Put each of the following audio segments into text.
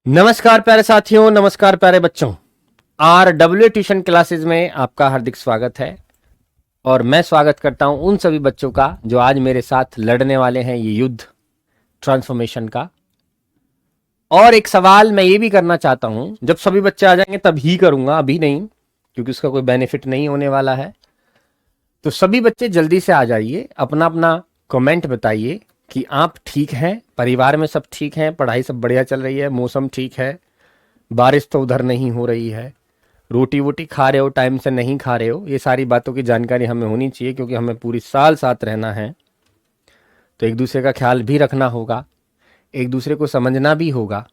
नमस्कार प्यारे साथियों, नमस्कार प्यारे बच्चों। RW ट्यूशन क्लासेस में आपका हार्दिक स्वागत है और मैं स्वागत करता हूं उन सभी बच्चों का जो आज मेरे साथ लड़ने वाले हैं ये युद्ध ट्रांसफॉर्मेशन का। और एक सवाल मैं ये भी करना चाहता हूं, जब सभी बच्चे आ जाएंगे तब ही करूंगा, अभी नहीं, क्योंकि उसका कोई बेनिफिट नहीं होने वाला है। तो सभी बच्चे जल्दी से आ जाइए, अपना अपना कमेंट बताइए कि आप ठीक हैं, परिवार में सब ठीक हैं, पढ़ाई सब बढ़िया चल रही है, मौसम ठीक है, बारिश तो उधर नहीं हो रही है, रोटी वोटी खा रहे हो, टाइम से नहीं खा रहे हो। ये सारी बातों की जानकारी हमें होनी चाहिए, क्योंकि हमें पूरी साल साथ रहना है। तो एक दूसरे का ख्याल भी रखना होगा, एक दूसरे को समझना भी होगा।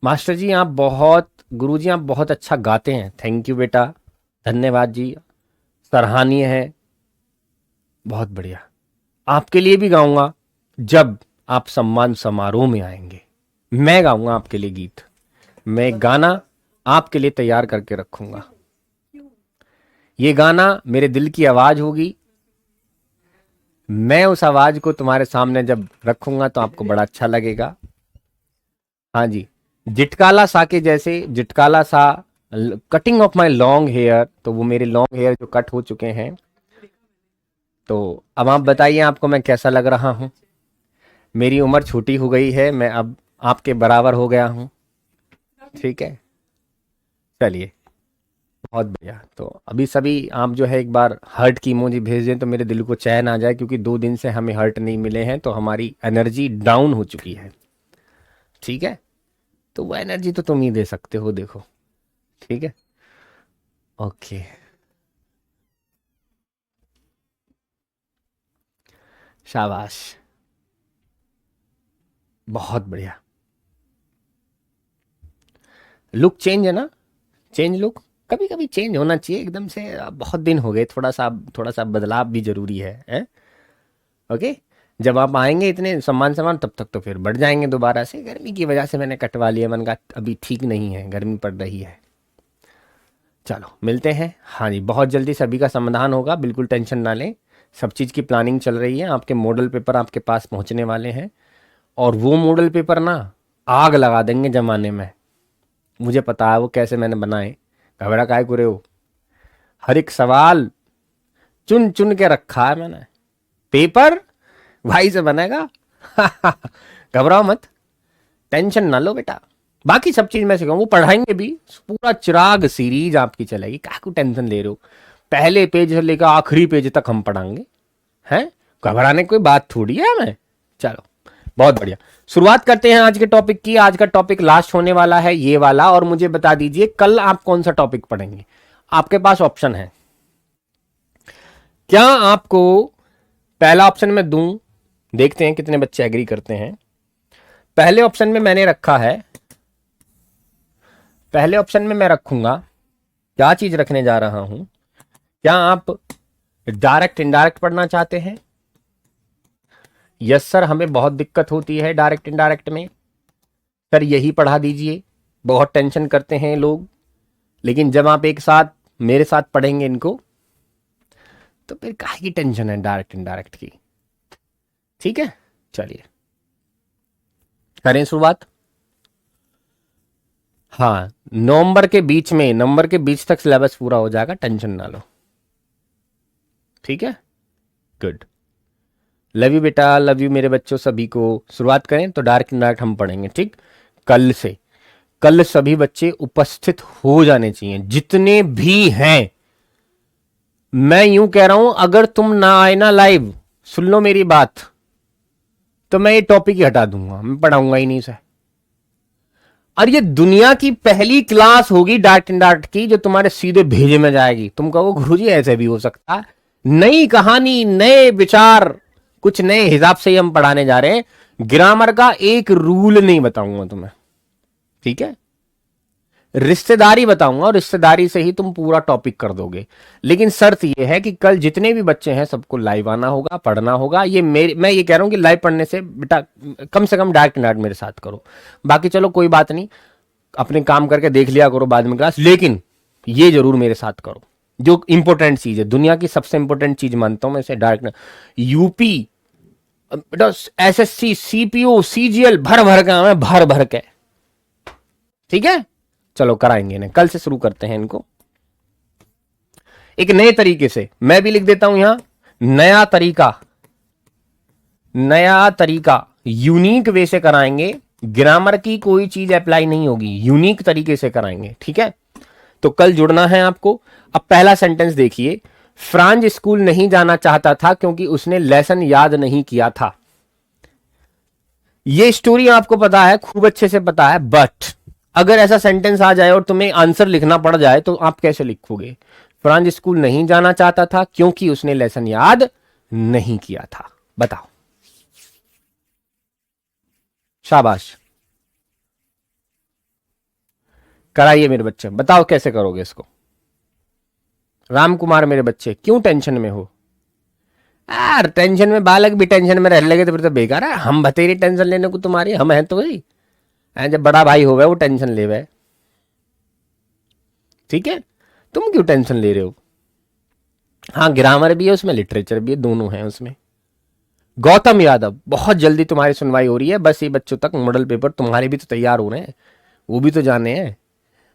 मास्टर जी आप बहुत, गुरु जी आप बहुत अच्छा गाते हैं, थैंक यू बेटा, धन्यवाद जी, सराहनीय है, बहुत बढ़िया। आपके लिए भी गाऊंगा जब आप सम्मान समारोह में आएंगे, मैं गाऊंगा आपके लिए गीत, मैं एक गाना आपके लिए तैयार करके रखूंगा। ये गाना मेरे दिल की आवाज होगी, मैं उस आवाज को तुम्हारे सामने जब रखूंगा तो आपको बड़ा अच्छा लगेगा। हाँ जी, जिटकाला सा के जैसे, जिटकाला सा, cutting of my long hair, तो वो मेरे लॉन्ग हेयर जो कट हो चुके हैं। तो अब आप बताइए आपको मैं कैसा लग रहा हूं। मेरी उम्र छोटी हो गई है, मैं अब आपके बराबर हो गया हूं, ठीक है। चलिए, बहुत बढ़िया। तो अभी सभी आप जो है एक बार हर्ट की इमोजी भेज दें तो मेरे दिल को चैन आ जाए, क्योंकि 2 दिन से हमें हर्ट नहीं मिले हैं, तो हमारी एनर्जी डाउन हो चुकी है, ठीक है। तो वो एनर्जी तो तुम ही दे सकते हो, देखो, ठीक है। ओके, शाबाश, बहुत बढ़िया। लुक चेंज है ना, चेंज लुक, कभी कभी चेंज होना चाहिए एकदम से। अब बहुत दिन हो गए, थोड़ा सा बदलाव भी जरूरी है? ओके, जब आप आएंगे इतने सम्मान सम्मान, तब तक तो फिर बढ़ जाएंगे दोबारा से। गर्मी की वजह से मैंने कटवा लिया, मन का अभी ठीक नहीं है, गर्मी पड़ रही है। चलो मिलते हैं, हाँ जी, बहुत जल्दी सभी का समाधान होगा, बिल्कुल टेंशन ना लें। सब चीज़ की प्लानिंग चल रही है, आपके मॉडल पेपर आपके पास पहुंचने वाले हैं, और वो मॉडल पेपर ना आग लगा देंगे जमाने में, मुझे पता है वो कैसे मैंने बनाए। घबरा काय करे हो, हर एक सवाल चुन चुन के रखा है मैंने, पेपर भाई से बनेगा। घबराओ मत, टेंशन ना लो बेटा, बाकी सब चीज मैं सिखाऊंगा, वो पढ़ाएंगे भी, पूरा चिराग सीरीज आपकी चलेगी, क्या को टेंशन ले रहे हो। पहले पेज से लेकर आखिरी पेज तक हम पढ़ाएंगे, हैं, घबराने की कोई बात थोड़ी है हमें। चलो बहुत बढ़िया, शुरुआत करते हैं आज के टॉपिक की। आज का टॉपिक लास्ट होने वाला है ये वाला, और मुझे बता दीजिए कल आप कौन सा टॉपिक पढ़ेंगे। आपके पास ऑप्शन है, क्या आपको पहला ऑप्शन में दूं, देखते हैं कितने बच्चे एग्री करते हैं। पहले ऑप्शन में मैंने रखा है, पहले ऑप्शन में मैं रखूंगा, क्या चीज रखने जा रहा हूं, क्या आप डायरेक्ट इनडायरेक्ट पढ़ना चाहते हैं? यस सर, हमें बहुत दिक्कत होती है डायरेक्ट इनडायरेक्ट में, सर यही पढ़ा दीजिए, बहुत टेंशन करते हैं लोग। लेकिन जब आप एक साथ मेरे साथ पढ़ेंगे इनको, तो फिर काहे की टेंशन है डायरेक्ट इनडायरेक्ट की, ठीक है। चलिए करें शुरुआत। हाँ, नवंबर के बीच में, नवंबर के बीच तक सिलेबस पूरा हो जाएगा, टेंशन ना लो, ठीक है। गुड, लव यू बेटा, लव यू मेरे बच्चों सभी को। शुरुआत करें तो डायरेक्ट इनडायरेक्ट हम पढ़ेंगे, ठीक। कल से, कल सभी बच्चे उपस्थित हो जाने चाहिए, जितने भी हैं। मैं यूं कह रहा हूं, अगर तुम ना आए ना लाइव, सुन लो मेरी बात, तो मैं ये टॉपिक ही हटा दूंगा, मैं पढ़ाऊंगा ही नहीं सर। और ये दुनिया की पहली क्लास होगी डायरेक्ट इनडायरेक्ट की, जो तुम्हारे सीधे भेजे में जाएगी। तुम कहो गुरुजी ऐसे भी हो सकता है, नई कहानी, नए विचार, कुछ नए हिसाब से ही हम पढ़ाने जा रहे हैं। ग्रामर का एक रूल नहीं बताऊंगा तुम्हें, ठीक है। रिश्तेदारी बताऊंगा, और रिश्तेदारी से ही तुम पूरा टॉपिक कर दोगे। लेकिन शर्त यह है कि कल जितने भी बच्चे हैं सबको लाइव आना होगा, पढ़ना होगा। ये मैं ये कह रहा हूं कि लाइव पढ़ने से बेटा कम से कम डायरेक्ट इनडायरेक्ट मेरे साथ करो, बाकी चलो कोई बात नहीं, अपने काम करके देख लिया करो बाद में क्लास, लेकिन ये जरूर मेरे साथ करो। जो इंपॉर्टेंट चीज है, दुनिया की सबसे इंपॉर्टेंट चीज मानता हूं मैं इसे, डायरेक्ट यूपी, बेटा एसएससी, सीपीओ, सीजीएल भर भर के, भर भर के ठीक है, चलो कराएंगे इन्हें, कल से शुरू करते हैं इनको एक नए तरीके से। मैं भी लिख देता हूं यहां, नया तरीका, नया तरीका, यूनिक वे से कराएंगे। ग्रामर की कोई चीज अप्लाई नहीं होगी, यूनिक तरीके से कराएंगे, ठीक है। तो कल जुड़ना है आपको। अब पहला सेंटेंस देखिए, फ्रांज स्कूल नहीं जाना चाहता था क्योंकि उसने लेसन याद नहीं किया था। ये स्टोरी आपको पता है, खूब अच्छे से पता है, बट अगर ऐसा सेंटेंस आ जाए और तुम्हें आंसर लिखना पड़ जाए तो आप कैसे लिखोगे? फ्रांज स्कूल नहीं जाना चाहता था क्योंकि उसने लेसन याद नहीं किया था। बताओ, शाबाश, कराइए मेरे बच्चे, बताओ कैसे करोगे इसको। राम कुमार मेरे बच्चे, क्यों टेंशन में हो यार? टेंशन में, बालक भी टेंशन में रह लगे तो फिर तो बेकार है। हम बतेरी टेंशन लेने को तुम्हारी, हम हैं तो वही, जब बड़ा भाई हो गए वो टेंशन ले गए, ठीक है। तुम क्यों टेंशन ले रहे हो? हाँ, ग्रामर भी है उसमें, लिटरेचर भी है, दोनों है उसमें। गौतम यादव, बहुत जल्दी तुम्हारी सुनवाई हो रही है, बस ये बच्चों तक मॉडल पेपर तुम्हारे भी तो तैयार हो रहे हैं, वो भी तो जाने हैं,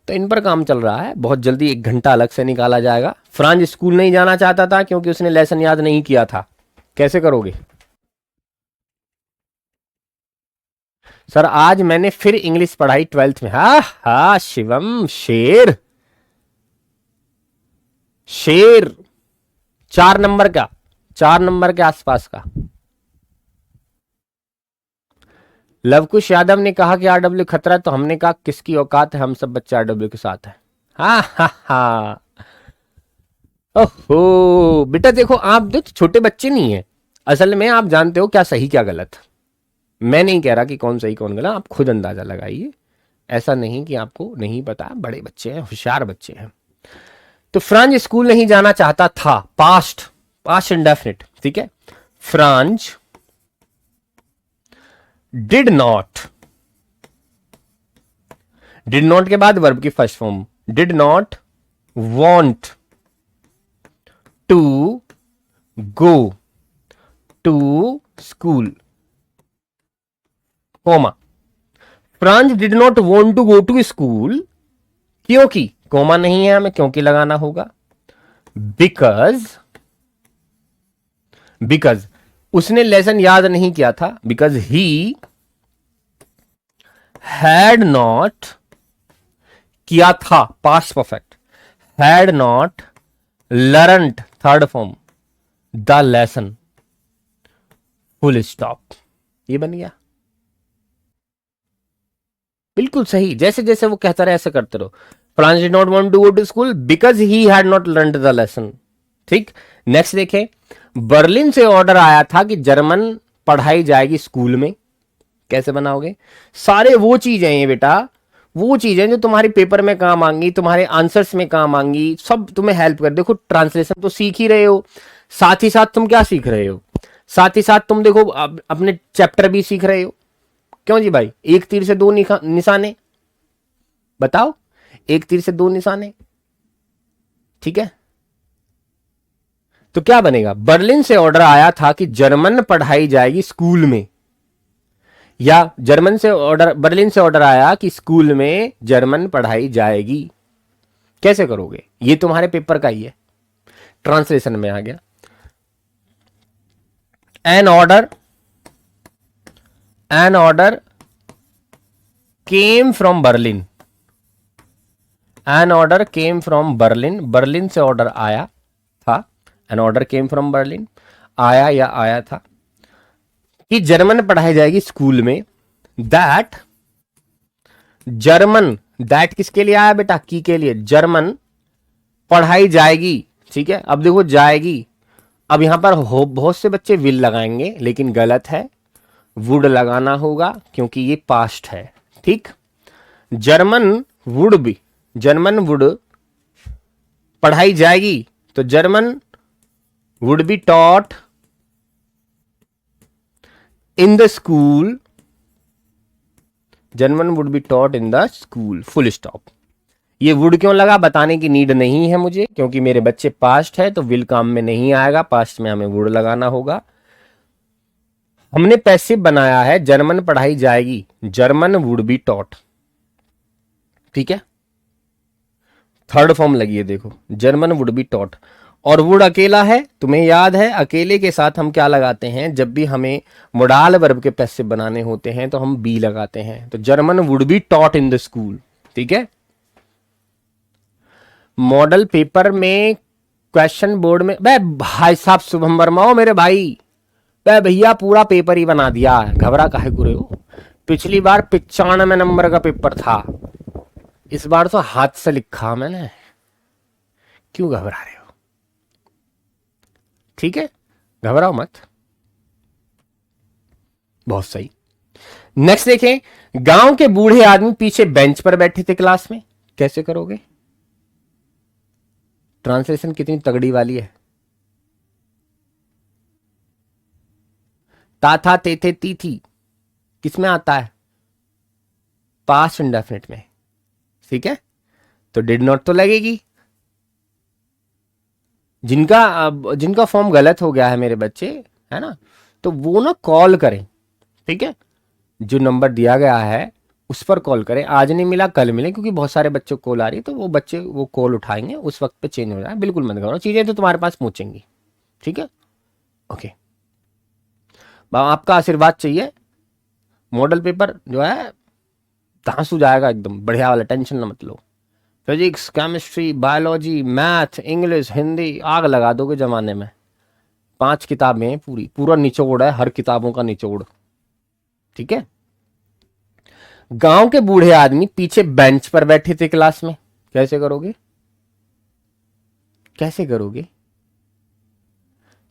तो इन पर काम चल रहा है। बहुत जल्दी 1 घंटा अलग से निकाला जाएगा। फ्रांज स्कूल नहीं जाना चाहता था क्योंकि उसने लेसन याद नहीं किया था। कैसे करोगे? सर आज मैंने फिर इंग्लिश पढ़ाई 12th में। हा हा शिवम, शेर शेर, 4 नंबर का, 4 नंबर के आसपास का। लवकुश यादव ने कहा कि आरडब्ल्यू खतरा है, तो हमने कहा किसकी औकात है, हम सब बच्चे आरडब्ल्यू के साथ है। हा हा हा, ओहो बेटा देखो, आप जो छोटे बच्चे नहीं है, असल में आप जानते हो क्या सही क्या गलत। मैं नहीं कह रहा कि कौन सही कौन गलत, आप खुद अंदाजा लगाइए। ऐसा नहीं कि आपको नहीं पता, बड़े बच्चे हैं, होशियार बच्चे हैं। तो फ्रांज स्कूल नहीं जाना चाहता था, पास्ट, पास्ट इंडेफिनिट, ठीक है। Franz did not, did not के बाद वर्ब की first form, did not want to go to school, comma. Franz did not want to go to school क्योंकि, कोमा नहीं है, हमें क्योंकि लगाना होगा। बिकॉज, बिकॉज उसने लेसन याद नहीं किया था, बिकॉज ही हैड नॉट, किया था past perfect, had not learned, third form, the lesson, full stop. ये बन गया बिल्कुल सही, जैसे जैसे वो कहता रहे ऐसे करते रहो। Franz did not want to go to school because he had not learned the lesson, ठीक। नेक्स्ट देखें, बर्लिन से ऑर्डर आया था कि जर्मन पढ़ाई जाएगी स्कूल में। कैसे बनाओगे? सारे वो चीजें हैं बेटा, वो चीजें जो तुम्हारी पेपर में काम आएंगी, तुम्हारे आंसर्स में काम आएंगी, सब तुम्हें हेल्प कर। देखो ट्रांसलेशन तो सीख ही रहे हो, साथ ही साथ तुम क्या सीख रहे हो, साथ ही साथ तुम देखो अपने चैप्टर भी सीख रहे हो। क्यों जी भाई, एक तीर से दो निशाने, बताओ, एक तीर से दो निशाने, ठीक है। तो क्या बनेगा? बर्लिन से ऑर्डर आया था कि जर्मन पढ़ाई जाएगी स्कूल में, या जर्मन से ऑर्डर, बर्लिन से ऑर्डर आया कि स्कूल में जर्मन पढ़ाई जाएगी। कैसे करोगे? ये तुम्हारे पेपर का ही है, ट्रांसलेशन में आ गया। An order, an order came from Berlin, an order came from Berlin, Berlin से ऑर्डर आया था, an order came from Berlin, आया या आया था कि जर्मन पढ़ाई जाएगी स्कूल में। दैट, जर्मन, दैट किसके लिए आया बेटा? की के लिए। जर्मन पढ़ाई जाएगी, ठीक है। अब देखो जाएगी, अब यहां पर बहुत से बच्चे विल लगाएंगे, लेकिन गलत है, वुड लगाना होगा क्योंकि ये पास्ट है, ठीक। जर्मन वुड भी, जर्मन वुड पढ़ाई जाएगी, तो German would be taught in the school, German would be taught in the school, full stop. ये वुड क्यों लगा बताने की नीड नहीं है मुझे, क्योंकि मेरे बच्चे पास्ट है तो विल काम में नहीं आएगा, पास्ट में हमें वुड लगाना होगा। हमने पैसिव बनाया है, जर्मन पढ़ाई जाएगी, जर्मन वुड बी टॉट, ठीक है, थर्ड फॉर्म लगी है देखो, जर्मन वुड बी टॉट, और वुड अकेला है, तुम्हें याद है अकेले के साथ हम क्या लगाते हैं, जब भी हमें मोडाल वर्ब के पैसिव बनाने होते हैं तो हम बी लगाते हैं, तो German would be taught in the school. ठीक है, मॉडल पेपर में, क्वेश्चन बोर्ड में, बे भाई साहब शुभम वर्मा हो मेरे भाई, बे भैया पूरा पेपर ही बना दिया, घबरा काहे को रहे हो, पिछली बार 95 नंबर का पेपर था, इस बार तो हाथ से लिखा मैंने, क्यों घबरा रहे हो, ठीक है, घबराओ मत, बहुत सही। नेक्स्ट देखें, गांव के बूढ़े आदमी पीछे बेंच पर बैठे थे क्लास में, कैसे करोगे, ट्रांसलेशन कितनी तगड़ी वाली है, ता था ते थे ती थी किसमें आता है, पास्ट इंडेफिनिट में, ठीक है, तो डिड नॉट तो लगेगी, जिनका फॉर्म गलत हो गया है मेरे बच्चे, है ना, तो वो ना कॉल करें, ठीक है, जो नंबर दिया गया है उस पर कॉल करें, आज नहीं मिला कल मिले, क्योंकि बहुत सारे बच्चों को कॉल आ रही है, तो वो बच्चे वो कॉल उठाएंगे, उस वक्त पे चेंज हो जाए, बिल्कुल मत करो, चीजें तो तुम्हारे पास पहुंचेंगी, ठीक है, ओके, आपका आशीर्वाद चाहिए, मॉडल पेपर जो है धांसू जाएगा एकदम बढ़िया वाला, टेंशन ना मत लो, physics chemistry biology math English Hindi आग लगा दोगे जमाने में, 5 किताबें पूरा निचोड़ है, हर किताबों का निचोड़, ठीक है। गांव के बूढ़े आदमी पीछे बेंच पर बैठे थे क्लास में, कैसे करोगे, कैसे करोगे,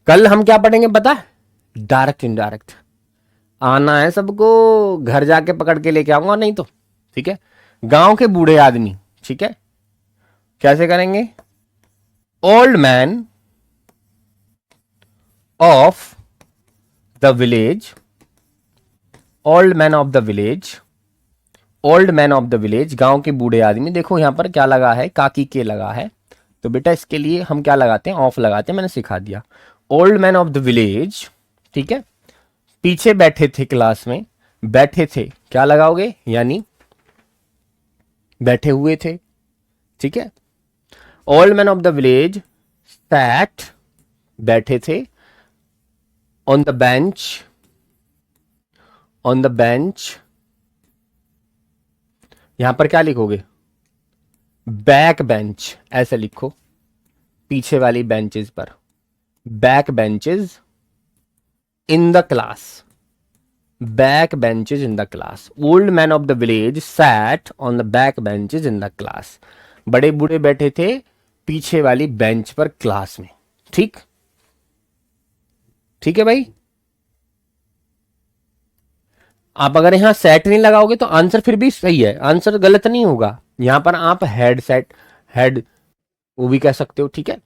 कल हम क्या पढ़ेंगे पता है, डायरेक्ट इनडायरेक्ट, आना है सबको, घर जाके पकड़ के लेके आऊंगा नहीं तो, ठीक है, गांव के बूढ़े आदमी, ठीक है, कैसे करेंगे, old man of the village, old man of the village, old man of the village, गांव के बूढ़े आदमी, देखो यहां पर क्या लगा है, काकी के लगा है, तो बेटा इसके लिए हम क्या लगाते हैं, ऑफ लगाते हैं, मैंने सिखा दिया, old man of the village, ठीक है, पीछे बैठे थे क्लास में, बैठे थे क्या लगाओगे, यानी बैठे हुए थे, ठीक है, old man of the village sat, बैठे थे, on the bench, on the bench, यहां पर क्या लिखोगे, बैक बेंच, ऐसे लिखो, पीछे वाली बेंचेस पर, back benches in the class, back benches in the class, old man of the village sat on the back benches in the class, बड़े बूढ़े बैठे थे पीछे वाली बेंच पर क्लास में, ठीक, ठीक है भाई, आप अगर यहां सेट नहीं लगाओगे तो आंसर फिर भी सही है, आंसर गलत नहीं होगा, यहां पर आप हेड सेट, हेड वो भी कह सकते हो, ठीक है,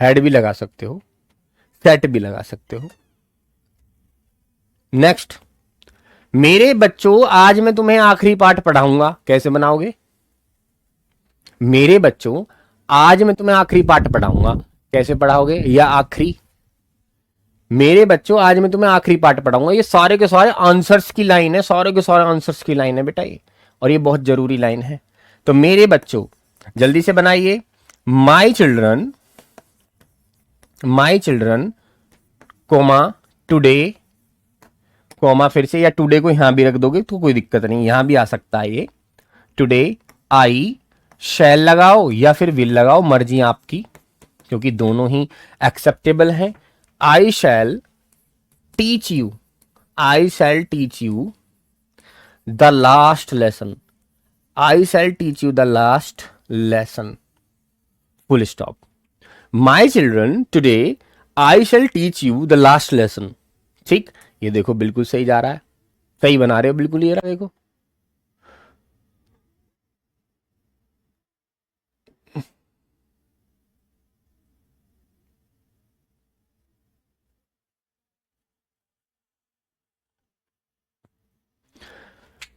हेड भी लगा सकते हो, सेट भी लगा सकते हो। नेक्स्ट, मेरे बच्चों आज मैं तुम्हें आखिरी पाठ पढ़ाऊंगा, कैसे बनाओगे, मेरे बच्चों आज मैं तुम्हें आखिरी पाठ पढ़ाऊंगा, कैसे पढ़ाओगे, या आखिरी, मेरे बच्चों आज मैं तुम्हें आखिरी पाठ पढ़ाऊंगा, ये सारे के सारे आंसर्स की लाइन है, सारे के सारे आंसर्स की लाइन है बेटा ये, और ये बहुत जरूरी लाइन है, तो मेरे बच्चों जल्दी से बनाइए, my children comma today, comma फिर से, या टुडे को यहां भी रख दोगे तो कोई दिक्कत नहीं, यहां भी आ सकता है ये, टुडे आई शैल लगाओ या फिर विल लगाओ, मर्जी आपकी, क्योंकि दोनों ही एक्सेप्टेबल हैं, I shall teach you, I shall teach you the last lesson, I shall teach you the last lesson, full stop, my children today I shall teach you the last lesson, ठीक, ये देखो बिल्कुल सही जा रहा है, सही बना रहे हो बिल्कुल, ये रहा देखो,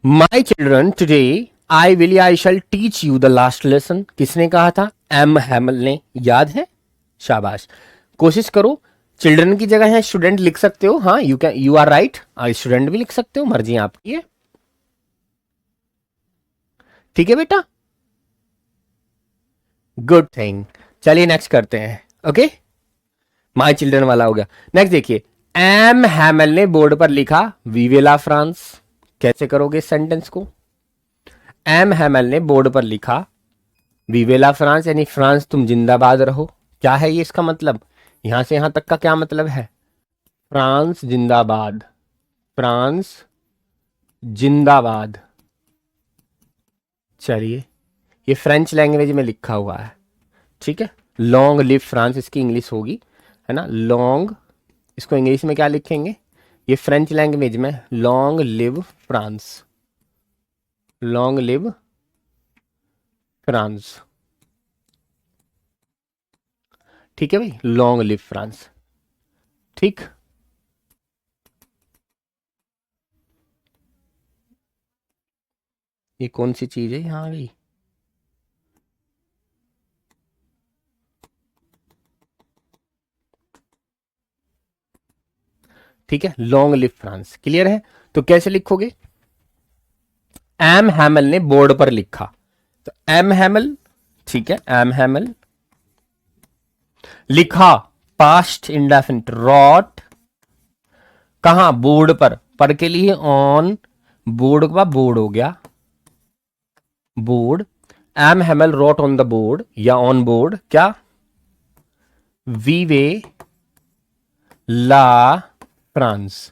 my children today I will I shall teach you the last lesson, किसने कहा था, एम हैमल ने, याद है, शाबाश, कोशिश करो, चिल्ड्रन की जगह है स्टूडेंट लिख सकते हो, हाँ you can, you are right, student भी लिख सकते हो, मर्जी आपकी है, ठीक है बेटा, गुड थिंग। चलिए नेक्स्ट करते हैं। ओके, माई चिल्ड्रन वाला हो गया। नेक्स्ट देखिए, एम हैमल ने बोर्ड पर लिखा वीवेला फ्रांस। कैसे करोगे इस सेंटेंस को? एम हैमल ने बोर्ड पर लिखा वीवेला फ्रांस, यानी फ्रांस तुम जिंदाबाद रहो। क्या है ये इसका मतलब? यहां से यहां तक का क्या मतलब है? फ्रांस जिंदाबाद, फ्रांस जिंदाबाद। चलिए, ये फ्रेंच लैंग्वेज में लिखा हुआ है, ठीक है। लॉन्ग लिव फ्रांस इसकी इंग्लिश होगी, है ना, लॉन्ग। इसको इंग्लिश में क्या लिखेंगे? ये फ्रेंच लैंग्वेज में long live France, long live France. ठीक है भाई, लॉन्ग लिव फ्रांस। ठीक, ये कौन सी चीज है यहाँ गई? ठीक है, लॉन्ग लिव फ्रांस। क्लियर है? तो कैसे लिखोगे? एम हैमल ने बोर्ड पर लिखा, तो एम हैमल, ठीक है, एम हैमल लिखा, पास्ट इंडेफिनिट, रॉट, कहां? बोर्ड पर, पर के लिए ऑन, बोर्ड का बोर्ड हो गया, board. M Hamel wrote on the board या ऑन बोर्ड, क्या? वीवे ला फ्रांस,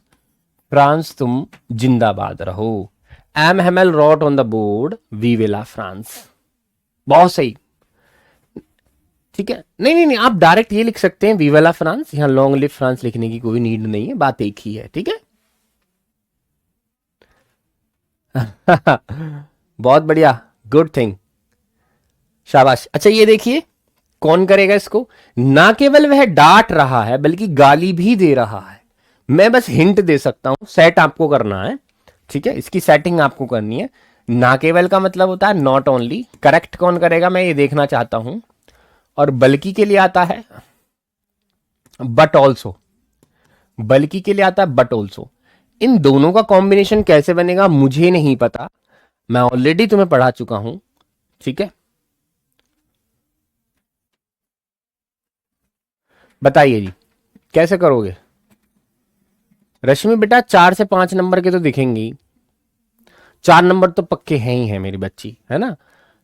फ्रांस तुम जिंदाबाद रहो। M Hamel wrote on the board वीवे ला फ्रांस। बहुत सही, ठीक है। नहीं नहीं नहीं, आप डायरेक्ट ये लिख सकते हैं वीवे ला फ्रांस, यहां लॉन्ग लिव फ्रांस लिखने की कोई नीड नहीं है, बात एक ही है, ठीक है। बहुत बढ़िया, गुड थिंग, शाबाश। अच्छा ये देखिए, कौन करेगा इसको? ना केवल वह डांट रहा है बल्कि गाली भी दे रहा है। मैं बस हिंट दे सकता हूं, सेट आपको करना है, ठीक है, इसकी सेटिंग आपको करनी है। ना केवल का मतलब होता है नॉट ओनली। करेक्ट कौन करेगा मैं ये देखना चाहता हूं। और बल्कि के लिए आता है बट ऑल्सो, बल्कि के लिए आता है बट ऑल्सो। इन दोनों का कॉम्बिनेशन कैसे बनेगा मुझे नहीं पता, मैं ऑलरेडी तुम्हें पढ़ा चुका हूं, ठीक है। बताइए जी, कैसे करोगे? रश्मि बेटा 4 से 5 नंबर के तो दिखेंगे ही, 4 नंबर तो पक्के हैं ही हैं मेरी बच्ची, है ना।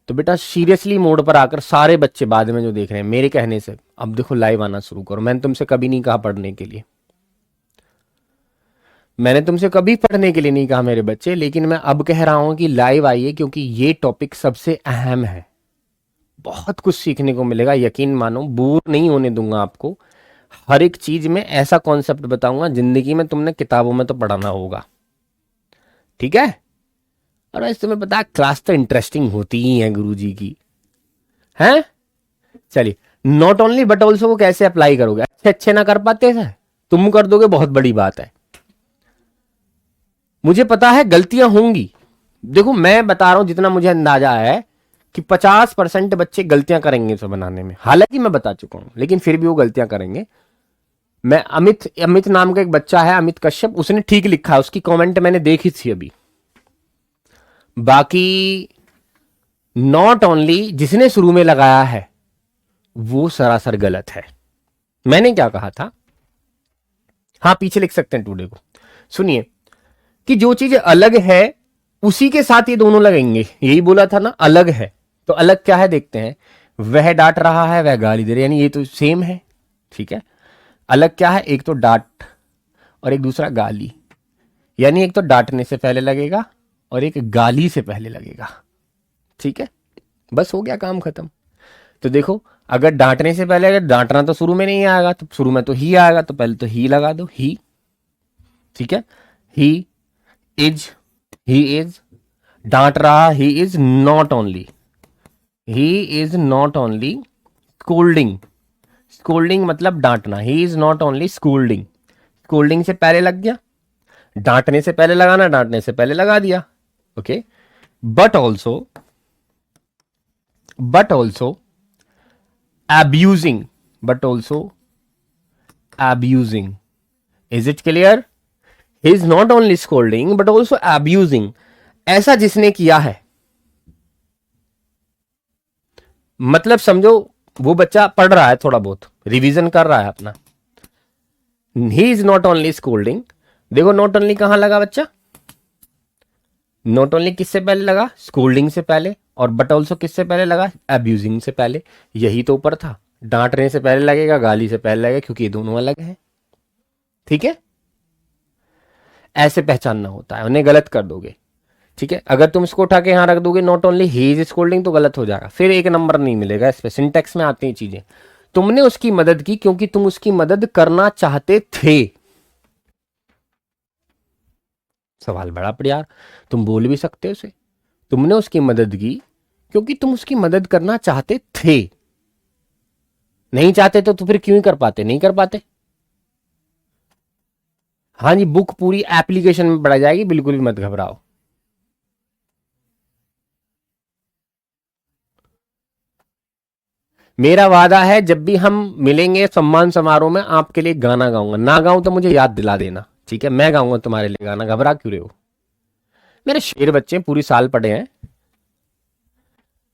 तो बेटा सीरियसली मोड पर आकर सारे बच्चे बाद में जो देख रहे हैं मेरे कहने से, अब देखो लाइव आना शुरू करो। मैंने तुमसे कभी नहीं कहा पढ़ने के लिए, मैंने तुमसे कभी पढ़ने के लिए नहीं कहा मेरे बच्चे, लेकिन मैं अब कह रहा हूं कि लाइव आइए, क्योंकि ये टॉपिक सबसे अहम है। बहुत कुछ सीखने को मिलेगा, यकीन मानो, बोर नहीं होने दूंगा आपको। हर एक चीज में ऐसा कॉन्सेप्ट बताऊंगा जिंदगी में तुमने किताबों में तो पढ़ना होगा, ठीक है। और वैसे तुम्हें पता है क्लास तो इंटरेस्टिंग होती ही है गुरुजी की, हैं। चलिए, नॉट ओनली बट ऑल्सो को कैसे अप्लाई करोगे? अच्छे अच्छे ना कर पाते हैं, तुम कर दोगे, बहुत बड़ी बात है। मुझे पता है गलतियां होंगी, देखो मैं बता रहा हूं जितना मुझे अंदाजा है कि 50% बच्चे गलतियां करेंगे इसे बनाने में, हालांकि मैं बता चुका हूं, लेकिन फिर भी वो गलतियां करेंगे। मैं अमित नाम का एक बच्चा है, अमित कश्यप, उसने ठीक लिखा है, उसकी कमेंट मैंने देखी थी अभी। बाकी नॉट ओनली जिसने शुरू में लगाया है वो सरासर गलत है। मैंने क्या कहा था? हाँ पीछे लिख सकते हैं टुडे को। सुनिए कि जो चीज अलग है उसी के साथ ये दोनों लगेंगे, यही बोला था ना, अलग है तो अलग क्या है देखते हैं। वह डांट रहा है, वह गाली दे रही है, यानी ये तो सेम है, ठीक है। अलग क्या है? एक तो डांट और एक दूसरा गाली, यानी एक तो डांटने से पहले लगेगा और एक गाली से पहले लगेगा, ठीक है। बस हो गया काम खत्म। तो देखो, अगर डांटने से पहले, अगर डांटना तो शुरू में नहीं आएगा तो शुरू में तो ही आएगा, तो पहले तो ही लगा दो, ही, ठीक है। ही इज, ही इज, डांट रहा, he is not only, he is not only scolding, scolding मतलब डांटना, he is not only scolding, scolding से पहले लग गया, डांटने से पहले लगाना, डांटने से पहले लगा दिया, okay. But also, but also abusing, but also abusing. Is it clear? He is not only scolding but also abusing. ऐसा जिसने किया है, मतलब समझो वो बच्चा पढ़ रहा है, थोड़ा बहुत रिवीजन कर रहा है अपना। ही इज नॉट ओनली स्कोल्डिंग, देखो नॉट ओनली कहां लगा बच्चा, नॉट ओनली किससे पहले लगा, स्कोल्डिंग से पहले, और बट ऑल्सो किससे पहले लगा, अब्यूजिंग से पहले। यही तो ऊपर था, डांटने से पहले लगेगा, गाली से पहले लगेगा, क्योंकि ये दोनों अलग हैं। ठीक है, ऐसे पहचानना होता है, उन्हें गलत कर दोगे। ठीक है, अगर तुम इसको उठा के यहां रख दोगे not only he is scolding, तो गलत हो जाएगा, फिर एक नंबर नहीं मिलेगा। इस पे सिंटेक्स में आती हैं चीजें। तुमने उसकी मदद की क्योंकि तुम उसकी मदद करना चाहते थे। सवाल बड़ा पड़ यार, तुम बोल भी सकते हो उसे, तुमने उसकी मदद की क्योंकि तुम उसकी मदद करना चाहते थे। नहीं चाहते तो फिर क्यों ही कर पाते, नहीं कर पाते। हाँ जी, बुक पूरी एप्लीकेशन में पढ़ा जाएगी, बिल्कुल भी मत घबराओ। मेरा वादा है जब भी हम मिलेंगे सम्मान समारोह में आपके लिए गाना गाऊंगा, ना गाऊं तो मुझे याद दिला देना। ठीक है, मैं गाऊंगा तुम्हारे लिए गाना, घबरा क्यों रहे हो। मेरे शेर बच्चे पूरी साल पढ़े हैं,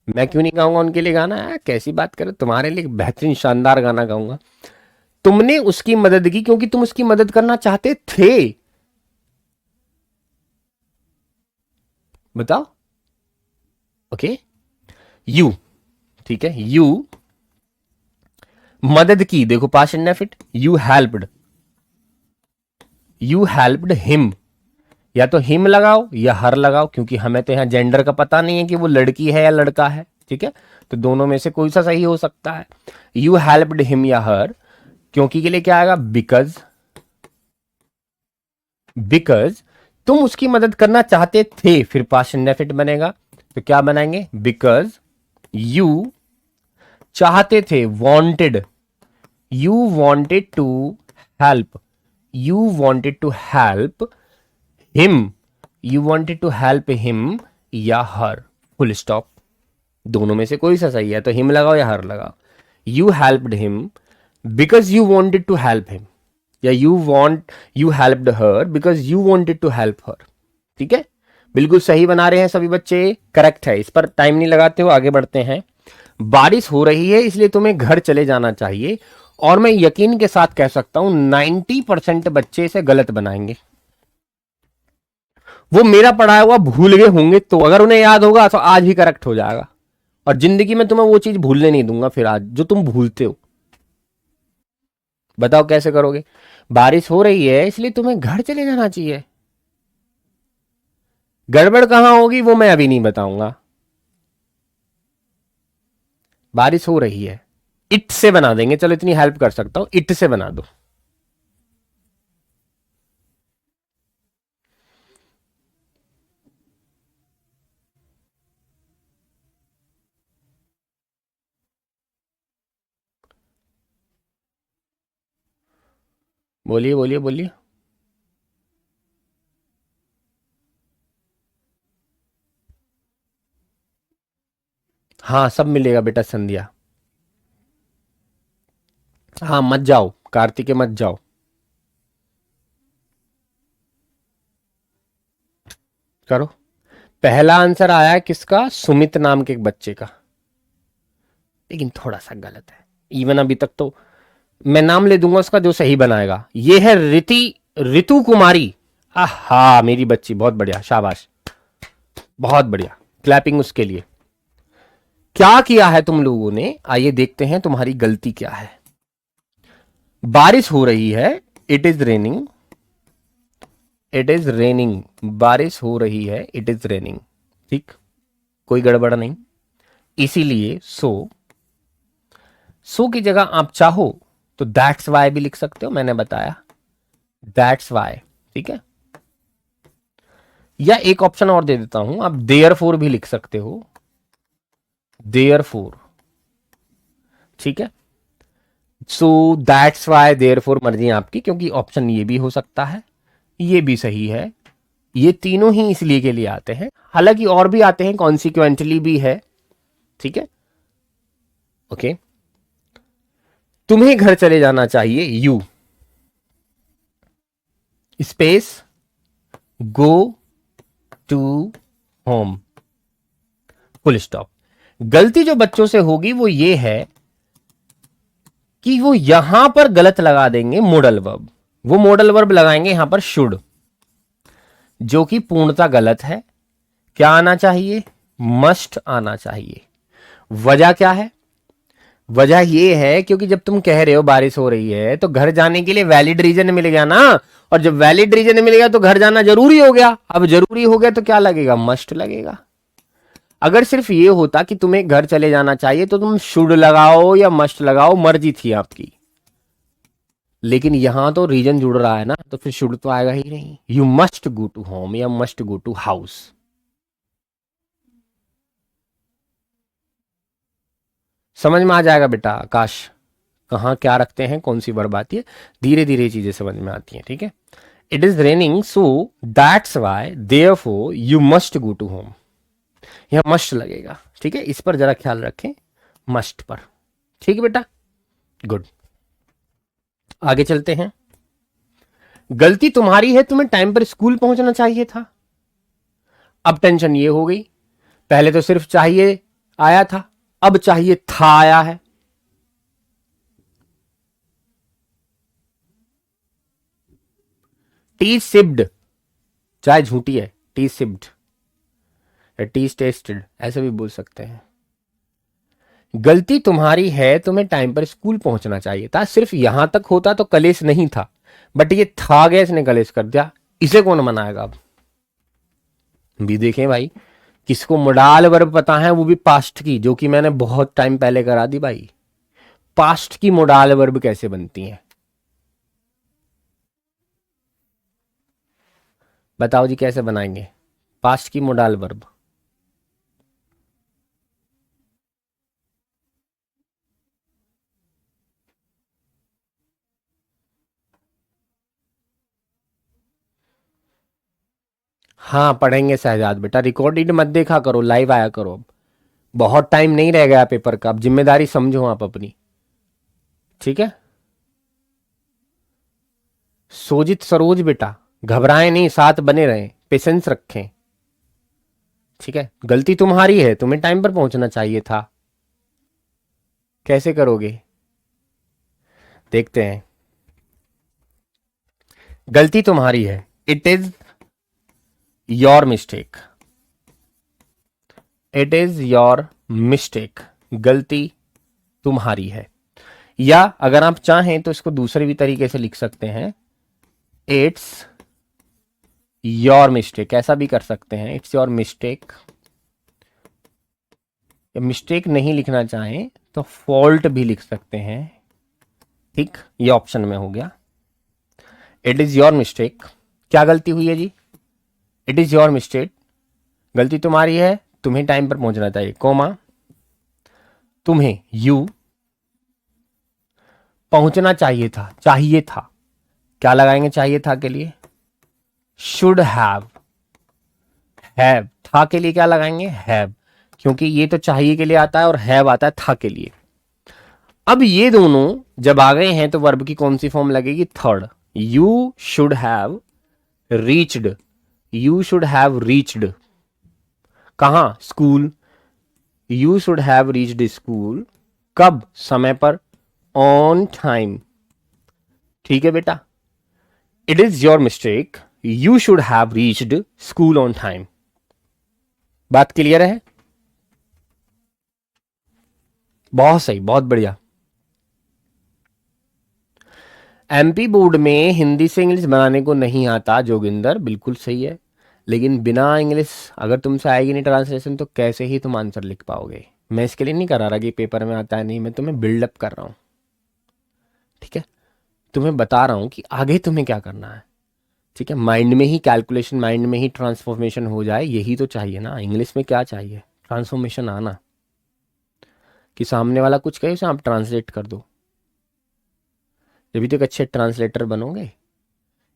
मैं क्यों नहीं गाऊंगा उनके लिए गाना। कैसी बात करो, तुम्हारे लिए बेहतरीन शानदार गाना गाऊंगा। तुमने उसकी मदद की क्योंकि तुम उसकी मदद करना चाहते थे। बताओ। ओके, यू, ठीक है, यू मदद की, देखो past indefinite, you helped, you helped him. या तो हिम लगाओ या हर लगाओ, क्योंकि हमें तो यहां जेंडर का पता नहीं है कि वो लड़की है या लड़का है। ठीक है, तो दोनों में से कोई सा सही हो सकता है, यू हेल्प्ड हिम या हर। क्योंकि के लिए क्या आएगा, बिकॉज, बिकॉज तुम उसकी मदद करना चाहते थे, फिर पास्ट इंडेफिनिट बनेगा, तो क्या बनाएंगे, बिकॉज यू चाहते थे, wanted, you wanted to help, you wanted to help him, you wanted to help him या हर, फुल स्टॉप। दोनों में से कोई सा सही है, तो हिम लगाओ या हर लगाओ। You helped him because you wanted to help him, या you helped her because you wanted to help her. ठीक है, बिल्कुल सही बना रहे हैं सभी बच्चे, करेक्ट है। इस पर टाइम नहीं लगाते हो, आगे बढ़ते हैं। बारिश हो रही है इसलिए तुम्हें घर चले जाना चाहिए, और मैं यकीन के साथ कह सकता हूं 90% बच्चे इसे गलत बनाएंगे। वो मेरा पढ़ाया हुआ भूल गए होंगे, तो अगर उन्हें याद होगा तो आज ही करेक्ट हो जाएगा, और जिंदगी में तुम्हें वो चीज भूलने नहीं दूंगा फिर आज जो तुम भूलते हो। बताओ कैसे करोगे। बारिश हो रही है इसलिए तुम्हें घर चले जाना चाहिए, गड़बड़ कहां होगी वो मैं अभी नहीं बताऊंगा। बारिश हो रही है, इट से बना देंगे, चलो इतनी हेल्प कर सकता हूं, इट से बना दो। बोलिए बोलिए बोलिए। हाँ सब मिलेगा बेटा, संध्या। हाँ मत जाओ कार्तिके, मत जाओ। करो। पहला आंसर आया है किसका, सुमित नाम के एक बच्चे का, लेकिन थोड़ा सा गलत है। इवन अभी तक तो मैं नाम ले दूंगा उसका जो सही बनाएगा। ये है ऋतु कुमारी। आहा मेरी बच्ची, बहुत बढ़िया, शाबाश, बहुत बढ़िया, क्लैपिंग उसके लिए। क्या किया है तुम लोगों ने, आइए देखते हैं तुम्हारी गलती क्या है। बारिश हो रही है, it is raining, it is raining, बारिश हो रही है, इट इज रेनिंग। ठीक, कोई गड़बड़ नहीं। इसीलिए सो की जगह आप चाहो तो दैट्स वाई भी लिख सकते हो, मैंने बताया दैट्स वाई। ठीक है, या एक ऑप्शन और दे देता हूं, आप देयर फोर भी लिख सकते हो, देयर फोर। ठीक है, so that's why therefore, मर्जी आपकी, क्योंकि ऑप्शन ये भी हो सकता है, ये भी सही है। ये तीनों ही इसलिए के लिए आते हैं, हालांकि और भी आते हैं, कॉन्सिक्वेंटली भी है। ठीक है, ओके। तुम्हें घर चले जाना चाहिए, you space go to home, full stop. गलती जो बच्चों से होगी वो ये है कि वो यहां पर गलत लगा देंगे मॉडल वर्ब। वो मॉडल वर्ब लगाएंगे यहां पर शुड, जो कि पूर्णतः गलत है। क्या आना चाहिए? मस्ट आना चाहिए। वजह क्या है? वजह ये है क्योंकि जब तुम कह रहे हो बारिश हो रही है तो घर जाने के लिए वैलिड रीजन मिल गया ना, और जब वैलिड रीजन मिल गया तो घर जाना जरूरी हो गया। अब जरूरी हो गया तो क्या लगेगा? मस्ट लगेगा। अगर सिर्फ ये होता कि तुम्हें घर चले जाना चाहिए तो तुम शुड लगाओ या मस्ट लगाओ, मर्जी थी आपकी। लेकिन यहां तो रीजन जुड़ रहा है ना, तो फिर शुड तो आएगा ही नहीं। You must go to home या मस्ट गो टू हाउस। समझ में आ जाएगा बेटा आकाश, कहाँ क्या रखते हैं, कौन सी वर्ब आती है। धीरे धीरे चीजें समझ में आती हैं, ठीक है। It is raining so that's why therefore you must go to home. यहां मस्ट लगेगा, ठीक है। इस पर जरा ख्याल रखें, मस्ट पर। ठीक है बेटा, गुड। आगे चलते हैं। गलती तुम्हारी है, तुम्हें टाइम पर स्कूल पहुंचना चाहिए था। अब टेंशन ये हो गई, पहले तो सिर्फ चाहिए आया था, अब चाहिए था आया है। टी सिप्ड, चाहे झूठी है, टी सिप्ड या टी टेस्टेड ऐसे भी बोल सकते हैं। गलती तुम्हारी है, तुम्हें टाइम पर स्कूल पहुंचना चाहिए था। सिर्फ यहां तक होता तो कलेश नहीं था, बट ये था गया, इसने कलेश कर दिया। इसे कौन मनाएगा? अब भी देखें भाई, किसको मोडाल वर्ब पता है, वो भी पास्ट की, जो कि मैंने बहुत टाइम पहले करा दी भाई। पास्ट की मोडाल वर्ब कैसे बनती हैं बताओ जी, कैसे बनाएंगे पास्ट की मोडाल वर्ब? हाँ पढ़ेंगे शहजाद बेटा, रिकॉर्डेड मत देखा करो, लाइव आया करो। अब बहुत टाइम नहीं रह गया पेपर का, अब जिम्मेदारी समझो आप अपनी, ठीक है। सोजित सरोज बेटा, घबराएं नहीं, साथ बने रहें, पेशेंस रखें, ठीक है। गलती तुम्हारी है, तुम्हें टाइम पर पहुंचना चाहिए था। कैसे करोगे देखते हैं। गलती तुम्हारी है, it is your mistake. It is your mistake, गलती तुम्हारी है। या अगर आप चाहें तो इसको दूसरे भी तरीके से लिख सकते हैं, इट्स योर मिस्टेक, ऐसा भी कर सकते हैं, इट्स योर मिस्टेक। मिस्टेक नहीं लिखना चाहें तो फॉल्ट भी लिख सकते हैं, ठीक, ये ऑप्शन में हो गया। इट इज योर मिस्टेक, क्या गलती हुई है जी? इट इज योर मिस्टेक, गलती तुम्हारी है, तुम्हें टाइम पर पहुंचना चाहिए, कोमा तुम्हें यू पहुंचना चाहिए था, चाहिए था, क्या लगाएंगे चाहिए था के लिए? Should have. हैव, था के लिए क्या लगाएंगे? हैव, क्योंकि ये तो चाहिए के लिए आता है और हैव आता है था के लिए। अब ये दोनों जब आ गए हैं तो वर्ब की कौन सी फॉर्म लगेगी? Third. You should have reached, you should have reached कहां? School. You should have reached school, कब? समय पर, ऑन टाइम, ठीक है बेटा। It is your mistake, you should have reached school on time. बात क्लियर है? बहुत सही, बहुत बढ़िया। एमपी बोर्ड में हिंदी से इंग्लिश बनाने को नहीं आता जोगिंदर, बिल्कुल सही है। लेकिन बिना इंग्लिश अगर तुमसे आएगी नहीं ट्रांसलेशन तो कैसे ही तुम आंसर लिख पाओगे? मैं इसके लिए नहीं करा रहा कि पेपर में आता है नहीं, मैं तुम्हें बिल्डअप कर रहा हूं, ठीक है। तुम्हें बता रहा हूं कि आगे तुम्हें क्या करना है, ठीक है। माइंड में ही कैलकुलेशन, माइंड में ही ट्रांसफॉर्मेशन हो जाए, यही तो चाहिए ना। इंग्लिश में क्या चाहिए? ट्रांसफॉर्मेशन आना, कि सामने वाला कुछ कहे उसे आप ट्रांसलेट कर दो। जब तक अच्छे ट्रांसलेटर बनोगे,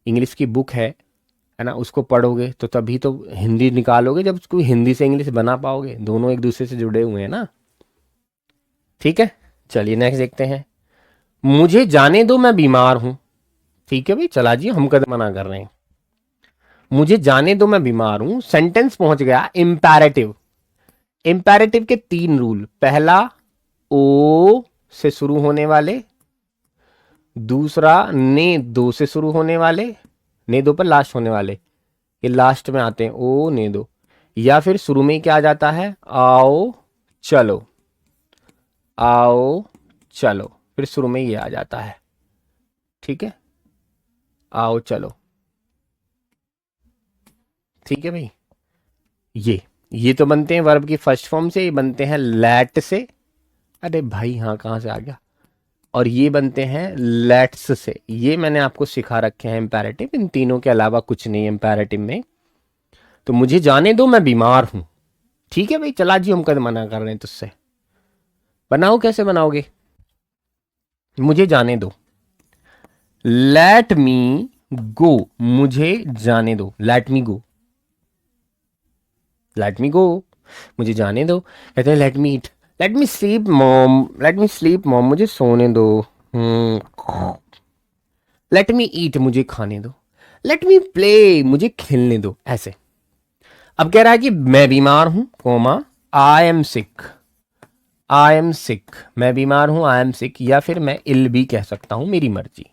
इंग्लिश की बुक है ना, उसको पढ़ोगे तो तभी तो हिंदी निकालोगे, जब उसको हिंदी से इंग्लिश बना पाओगे। दोनों एक दूसरे से जुड़े हुए हैं ना, ठीक है। चलिए नेक्स्ट देखते हैं। मुझे जाने दो, मैं बीमार हूं। ठीक है भाई, चला जी, हम कद मना कर रहे हैं। मुझे जाने दो, मैं बीमार हूं, सेंटेंस पहुंच गया इंपैरेटिव। इंपैरेटिव के 3 रूल, पहला ओ से शुरू होने वाले, दूसरा ने दो से शुरू होने वाले, ने दो पर लास्ट होने वाले, ये लास्ट में आते हैं ओ ने दो, या फिर शुरू में ही क्या आ जाता है, आओ चलो, आओ चलो, फिर शुरू में ये आ जाता है, ठीक है, आओ चलो, ठीक है भाई। ये तो बनते हैं वर्ब की फर्स्ट फॉर्म से, ये बनते हैं लेट से, अरे भाई हाँ कहाँ से आ गया, और ये बनते हैं लेट्स से। ये मैंने आपको सिखा रखे हैं इंपैरेटिव, इन तीनों के अलावा कुछ नहीं इंपैरेटिव में। तो मुझे जाने दो, मैं बीमार हूं, ठीक है भाई, चला जी, हम कद मना कर रहे हैं तुझसे, बनाओ, कैसे बनाओगे, मुझे जाने दो, लेट मी गो, मुझे जाने दो, लेट मी गो, लेट मी गो, मुझे जाने दो। कहते हैं let me eat, let me sleep mom, let me sleep mom, मुझे सोने दो, लेट मी ईट, मुझे खाने दो, लेट मी प्ले, मुझे खेलने दो, ऐसे। अब कह रहा है कि मैं बीमार हूं, comma, I am sick, I am sick, मैं बीमार हूं, आई एम सिक, या फिर मैं इल भी कह सकता हूं, मेरी मर्जी।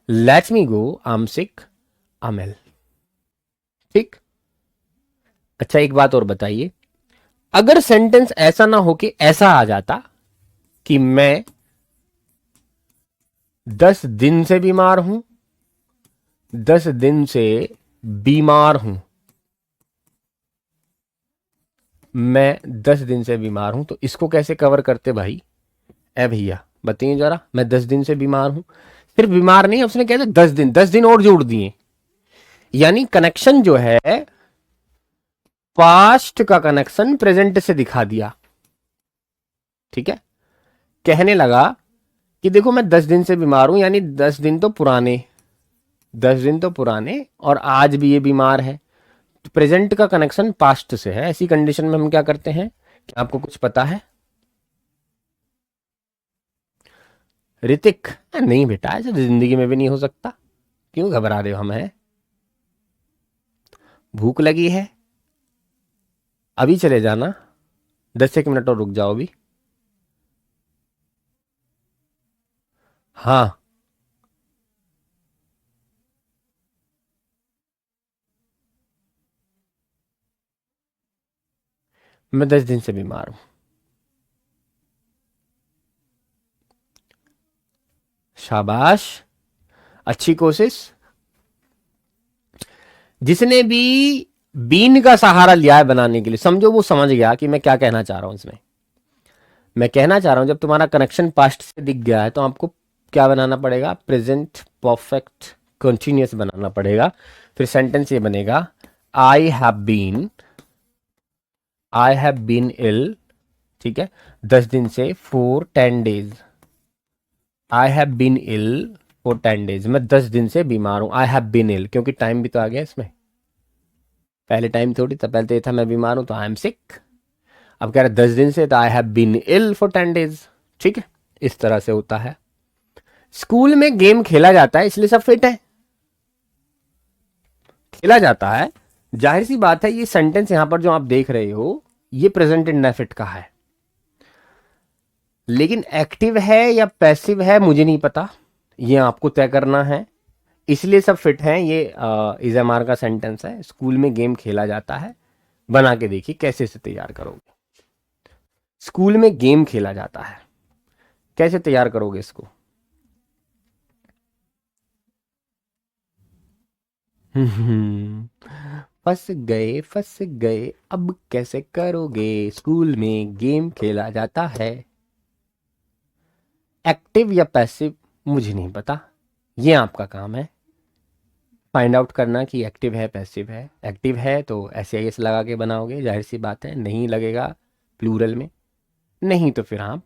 Let me go, I am sick, I am ill, ठीक। अच्छा एक बात और बताइए, अगर सेंटेंस ऐसा ना हो कि ऐसा आ जाता कि मैं 10 दिन से बीमार हूं, 10 दिन से बीमार हूं, मैं 10 दिन से बीमार हूं, तो इसको कैसे कवर करते भाई, ए भैया बताइए जरा, मैं 10 दिन से बीमार हूं, सिर्फ बीमार नहीं, उसने कहते 10 दिन, 10 दिन और जोड़ दिए, यानी कनेक्शन जो है पास्ट का कनेक्शन प्रेजेंट से दिखा दिया, ठीक है। कहने लगा कि देखो मैं 10 दिन से बीमार हूं, यानी 10 दिन तो पुराने, 10 दिन तो पुराने, और आज भी ये बीमार है, तो प्रेजेंट का कनेक्शन पास्ट से है। ऐसी कंडीशन में हम क्या करते हैं, क्या आपको कुछ पता है ऋतिक? नहीं बेटा, ऐसा जिंदगी में भी नहीं हो सकता, क्यों घबरा रहे हो, हम हैं, भूख लगी है, अभी चले जाना, 10 मिनट और रुक जाओ अभी, हाँ मैं 10 दिन से बीमार हूं, शाबाश, अच्छी कोशिश। जिसने भी बीन का सहारा लिया है बनाने के लिए, समझो वो समझ गया कि मैं क्या कहना चाह रहा हूं इसमें। मैं कहना चाह रहा हूं जब तुम्हारा कनेक्शन पास्ट से दिख गया है तो आपको क्या बनाना पड़ेगा, प्रेजेंट परफेक्ट कंटिन्यूअस बनाना पड़ेगा। फिर सेंटेंस ये बनेगा, I have been, I have been ill, ठीक है, 10 दिन से, for 10 days, I have been ill for 10 days, मैं 10 दिन से बीमार हूं, आई हैव बीन इल, क्योंकि टाइम भी तो आ गया इसमें, पहले टाइम थोड़ी था, पहले तो ये था मैं बीमार हूं तो आई एम सिक, अब कह रहा है 10 दिन से तो I have been ill for 10 days, ठीक है, इस तरह से होता है। स्कूल में गेम खेला जाता है, इसलिए सब फिट है, खेला जाता है, जाहिर सी बात है। ये सेंटेंस यहां पर जो आप देख रहे हो ये प्रेजेंट इंडेफिनिट का है, लेकिन एक्टिव है या पैसिव है मुझे नहीं पता, ये आपको तय करना है, इसलिए सब फिट हैं। ये इज एम आर का सेंटेंस है, स्कूल में गेम खेला जाता है, बना के देखिए कैसे से तैयार करोगे। स्कूल में गेम खेला जाता है, कैसे तैयार करोगे इसको? फंस गए, अब कैसे करोगे, स्कूल में गेम खेला जाता है, एक्टिव या पैसिव मुझे नहीं पता, ये आपका काम है फाइंड आउट करना कि एक्टिव है पैसिव है। एक्टिव है तो ऐसे एस लगा के बनाओगे, जाहिर सी बात है, नहीं लगेगा प्लूरल में, नहीं तो फिर आप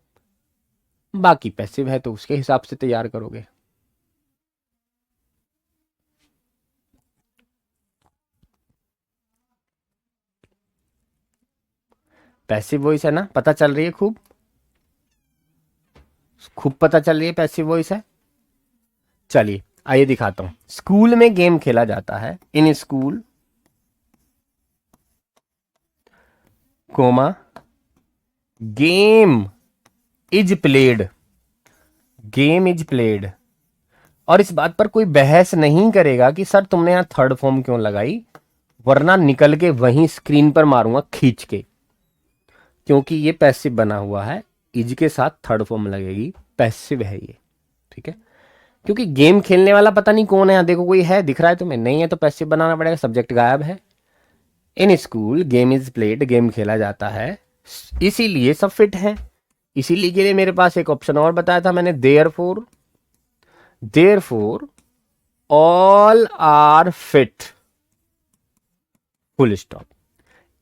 बाकी पैसिव है तो उसके हिसाब से तैयार करोगे। पैसिव वॉइस है ना, पता चल रही है, खूब खूब पता चल रही है पैसिव वॉइस है। चलिए आइए दिखाता हूं, स्कूल में गेम खेला जाता है, in school comma game is played, game is played. और इस बात पर कोई बहस नहीं करेगा कि सर तुमने यहां थर्ड फॉर्म क्यों लगाई, वरना निकल के वहीं स्क्रीन पर मारूंगा खींच के, क्योंकि ये पैसिव बना हुआ है, इज के साथ थर्ड फॉर्म लगेगी, पैसिव है ये, ठीक है। क्योंकि गेम खेलने वाला पता नहीं कौन है, यहाँ देखो कोई है दिख रहा है तुम्हें, नहीं है तो पैसिव बनाना पड़ेगा, सब्जेक्ट गायब है। In school game is played, game खेला जाता है, इसीलिए सब फिट है। इसीलिए के लिए मेरे पास एक ऑप्शन और बताया था मैंने, therefore, therefore all are fit, full stop.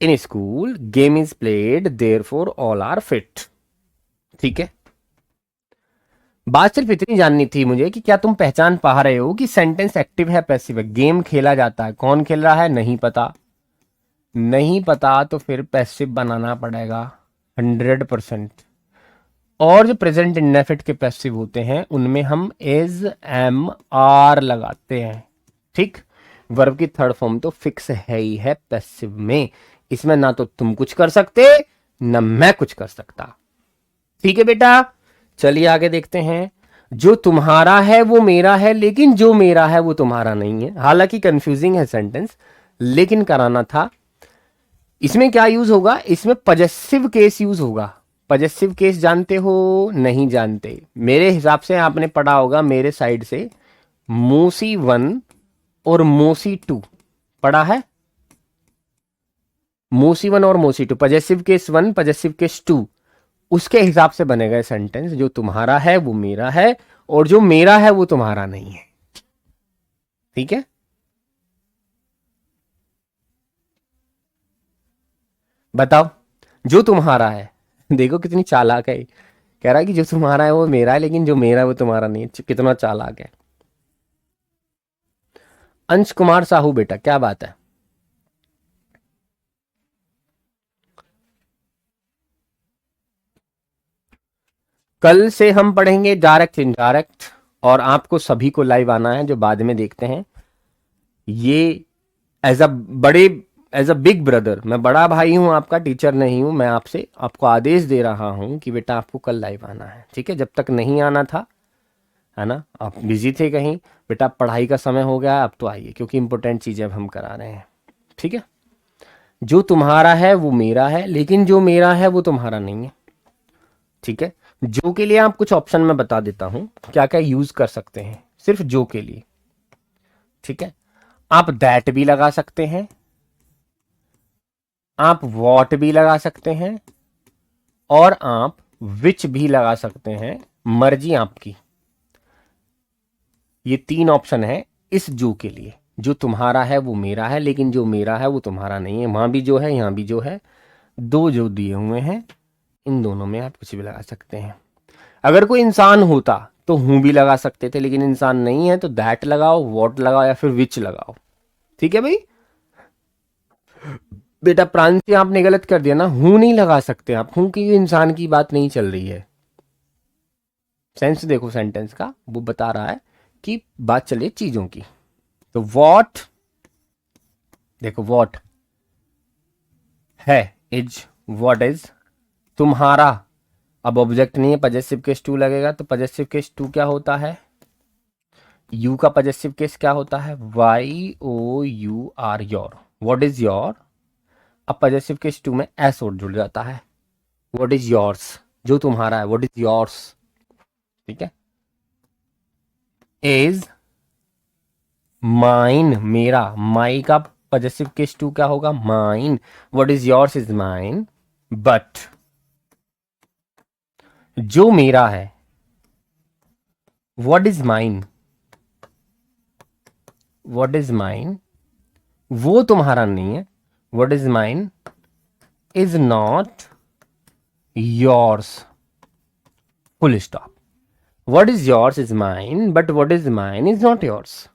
In school game is played, therefore all are fit. ठीक है, बात सिर्फ इतनी जाननी थी मुझे कि क्या तुम पहचान पा रहे हो कि सेंटेंस एक्टिव है पैसिव है। गेम खेला जाता है, कौन खेल रहा है नहीं पता, नहीं पता तो फिर पैसिव बनाना पड़ेगा 100%। और जो प्रेजेंट इंडेफिनिट के पैसिव होते हैं उनमें हम एज एम आर लगाते हैं, ठीक। वर्ब की थर्ड फॉर्म तो फिक्स है ही है पैसिव में, इसमें ना तो तुम कुछ कर सकते ना मैं कुछ कर सकता। ठीक है बेटा, चलिए आगे देखते हैं। जो तुम्हारा है वो मेरा है, लेकिन जो मेरा है वो तुम्हारा नहीं है। हालांकि कंफ्यूजिंग है सेंटेंस, लेकिन कराना था। इसमें क्या यूज होगा, इसमें पजेसिव केस यूज होगा। पजेसिव केस जानते हो नहीं जानते, मेरे हिसाब से आपने पढ़ा होगा मेरे साइड से, मोसी 1 और मोसी 2 पढ़ा है। मोसी 1 और मोसी 2, पजेसिव केस 1 पजेसिव केस 2, उसके हिसाब से बनेगा सेंटेंस। जो तुम्हारा है वो मेरा है, और जो मेरा है वो तुम्हारा नहीं है। ठीक है, बताओ। जो तुम्हारा है, देखो कितनी चालाक है, कह रहा है कि जो तुम्हारा है वो मेरा है, लेकिन जो मेरा है वो तुम्हारा नहीं है। कितना चालाक है। अंश कुमार साहू बेटा, क्या बात है। कल से हम पढ़ेंगे डायरेक्ट इनडायरेक्ट, और आपको सभी को लाइव आना है, जो बाद में देखते हैं। ये एज अ बड़े, एज अ बिग ब्रदर, मैं बड़ा भाई हूं आपका, टीचर नहीं हूं। मैं आपसे आपको आदेश दे रहा हूं कि बेटा आपको कल लाइव आना है, ठीक है। जब तक नहीं आना था, है ना, आप बिजी थे कहीं, बेटा पढ़ाई का समय हो गया, अब तो आइए, क्योंकि इंपॉर्टेंट चीजें अब हम करा रहे हैं। ठीक है, जो तुम्हारा है वो मेरा है, लेकिन जो मेरा है वो तुम्हारा नहीं है। ठीक है, जो के लिए आप कुछ ऑप्शन में बता देता हूं क्या क्या यूज कर सकते हैं, सिर्फ जो के लिए। ठीक है, आप दैट भी लगा सकते हैं, आप वॉट भी लगा सकते हैं, और आप विच भी लगा सकते हैं, मर्जी आपकी। ये 3 ऑप्शन है इस जो के लिए। जो तुम्हारा है वो मेरा है, लेकिन जो मेरा है वो तुम्हारा नहीं है। वहां भी जो है, यहां भी जो है, 2 जो दिए हुए हैं, इन दोनों में आप कुछ भी लगा सकते हैं। अगर कोई इंसान होता तो हूं भी लगा सकते थे, लेकिन इंसान नहीं है तो दैट लगाओ, वॉट लगाओ, या फिर विच लगाओ। ठीक है भाई। बेटा प्रांति आपने गलत कर दिया ना, हूं नहीं लगा सकते आप, हूं की इंसान की बात नहीं चल रही है। सेंस देखो सेंटेंस का, वो बता रहा है कि बात चलिए चीजों की। तो वॉट, देखो वॉट है, इज, वॉट इज, तुम्हारा। अब ऑब्जेक्ट नहीं है, पजेसिव केस 2 लगेगा, तो पजेसिव केस 2 क्या होता है, यू का पजेसिव केस क्या होता है, Y O U R, your. What is your, अब पजेसिव केस 2 में एस और जुड़ जाता है। व्हाट इज योर्स, जो तुम्हारा है, व्हाट इज योर्स। ठीक है, इज माइन, मेरा, माई का पजेसिव केस 2 क्या होगा, mine. What is yours is mine, but जो मेरा है, what is mine, what is mine, वो तुम्हारा नहीं है। What is mine is not yours, full stop. What is yours is mine, but what is mine is not yours.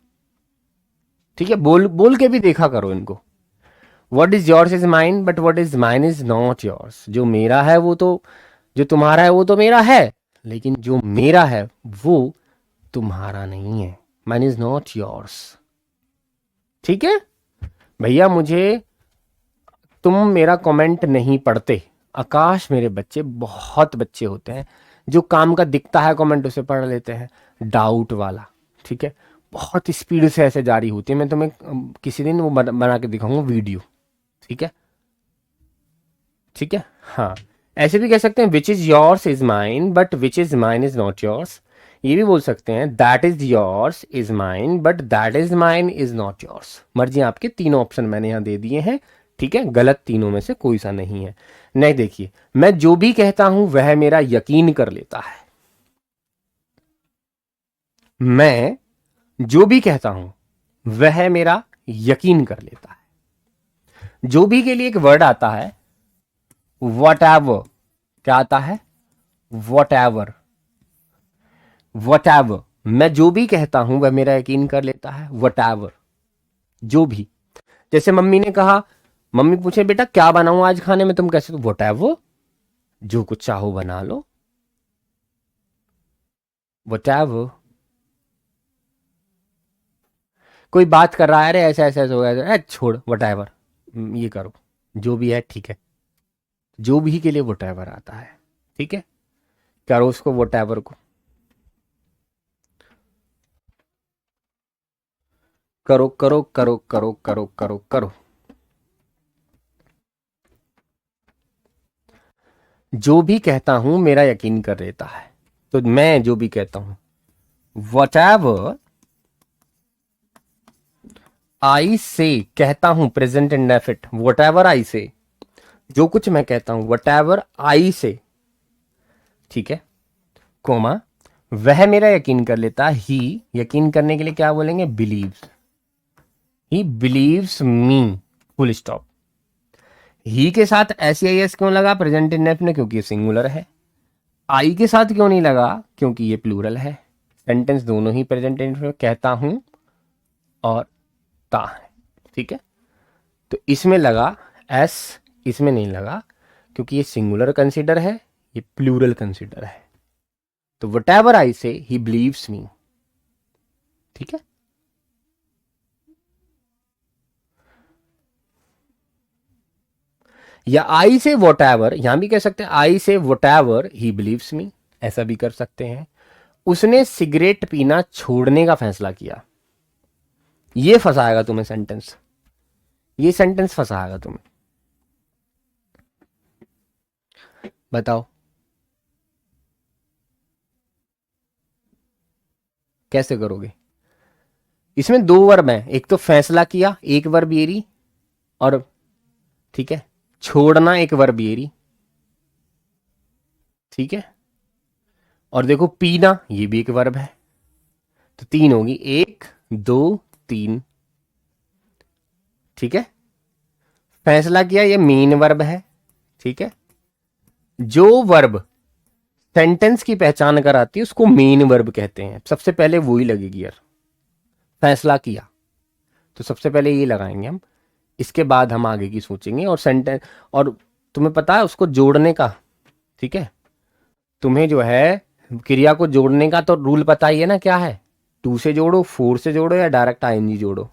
ठीक है, बोल बोल के भी देखा करो इनको। What is yours is mine, but what is mine is not yours. जो मेरा है वो तो, जो तुम्हारा है वो तो मेरा है, लेकिन जो मेरा है वो तुम्हारा नहीं है। Mine is not yours. ठीक है भैया, मुझे तुम मेरा कमेंट नहीं पढ़ते, आकाश मेरे बच्चे, बहुत बच्चे होते हैं जो काम का दिखता है कमेंट उसे पढ़ लेते हैं, डाउट वाला, ठीक है, बहुत स्पीड से ऐसे जारी होती है। मैं तुम्हें किसी दिन वो बना के दिखाऊंगा वीडियो, ठीक है, ठीक है। हाँ, ऐसे भी कह सकते हैं which is yours is mine but which is mine is not yours. ये भी बोल सकते हैं that is yours is mine but that is mine is not yours. मर्जी आपके, तीनों ऑप्शन मैंने यहाँ दे दिए हैं, ठीक है, गलत तीनों में से कोई सा नहीं है। नहीं, देखिए, मैं जो भी कहता हूं वह मेरा यकीन कर लेता है। मैं जो भी कहता हूं वह मेरा यकीन कर लेता है। जो भी के लिए एक वर्ड आता है वट एवर, क्या आता है, वट एवर, वट एवर, मैं जो भी कहता हूं वह मेरा यकीन कर लेता है, वट एवर, जो भी। जैसे मम्मी ने कहा, मम्मी पूछे बेटा क्या बनाऊं आज खाने में, तुम कैसे, वट एवर, जो कुछ चाहो बना लो, वट एवर। कोई बात कर रहा है, अरे ऐसा ऐसा ऐसा हो गया, छोड़ वट एवर, ये करो, जो भी है, ठीक है, जो भी के लिए वट एवर आता है, ठीक है, करो उसको वट एवर को, करो करो करो करो करो करो करो। जो भी कहता हूं मेरा यकीन कर लेता है, तो मैं जो भी कहता हूं वट एवर आई से, कहता हूं present indefinite, what ever I से, जो कुछ मैं कहता हूं वट एवर आई से, ठीक है, कोमा, वह मेरा यकीन कर लेता है, ही, यकीन करने के लिए क्या बोलेंगे, believes, he believes me, full stop. He के साथ एस आई एस क्यों लगा प्रेजेंट इंडेफिनिट, क्योंकि ये सिंगुलर है। आई के साथ क्यों नहीं लगा, क्योंकि ये प्लूरल है। सेंटेंस दोनों ही प्रेजेंट इंडेफिनिट, कहता हूं और ता है, ठीक है। तो इसमें लगा एस, इसमें नहीं लगा, क्योंकि ये सिंगुलर कंसीडर है, ये प्लूरल कंसीडर है। तो वट एवर आई से ही बिलीव्स मी, ठीक है। या आई से वट एवर, यहां भी कह सकते हैं आई से वट एवर ही बिलीव्स मी, ऐसा भी कर सकते हैं। उसने सिगरेट पीना छोड़ने का फैसला किया, ये फंसाएगा तुम्हें सेंटेंस, ये सेंटेंस फंसाएगा तुम्हें। बताओ कैसे करोगे। इसमें दो वर्ब हैं, एक तो फैसला किया, एक वर्ब येरी, और ठीक है, छोड़ना एक वर्ब येरी, ठीक है, और देखो पीना ये भी एक वर्ब है, तो तीन होगी, एक दो तीन, ठीक है। फैसला किया ये मेन वर्ब है, ठीक है, जो वर्ब सेंटेंस की पहचान कराती है उसको मेन वर्ब कहते हैं, सबसे पहले वो ही लगेगी यार। फैसला किया तो सबसे पहले ये लगाएंगे हम, इसके बाद हम आगे की सोचेंगे। और सेंटेंस, और तुम्हें पता है उसको जोड़ने का, ठीक है, तुम्हें जो है क्रिया को जोड़ने का तो रूल पता ही है ना, क्या है, टू से जोड़ो, फोर से जोड़ो, या डायरेक्ट आईएनजी जोड़ो।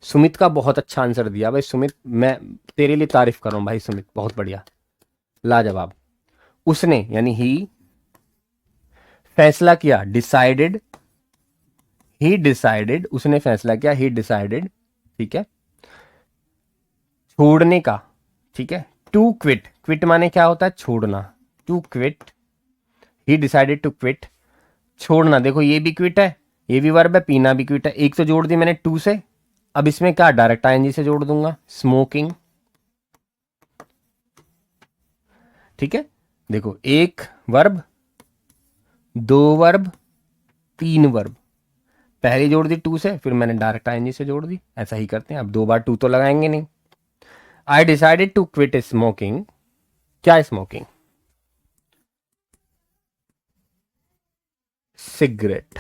सुमित का बहुत अच्छा आंसर दिया भाई, सुमित मैं तेरे लिए तारीफ कर रहा हूं भाई, सुमित बहुत बढ़िया, लाजवाब। उसने यानी ही फैसला किया, डिसाइडेड, ही डिसाइडेड, उसने फैसला किया, ही डिसाइडेड, ठीक है, छोड़ने का, ठीक है, टू क्विट, क्विट माने क्या होता है, छोड़ना, to quit, he decided to quit, छोड़ना। देखो ये भी क्विट है, ये भी वर्ब है, पीना भी क्विट है, एक तो जोड़ दी मैंने टू से, अब इसमें क्या डायरेक्ट आईएनजी से जोड़ दूंगा, स्मोकिंग, ठीक है। देखो एक वर्ब, दो वर्ब, तीन वर्ब, पहली जोड़ दी टू से, फिर मैंने डायरेक्ट आईएनजी से जोड़ दी, ऐसा ही करते हैं। अब दो बार टू तो लगाएंगे नहीं। I decided to quit smoking, क्या smoking, cigarette,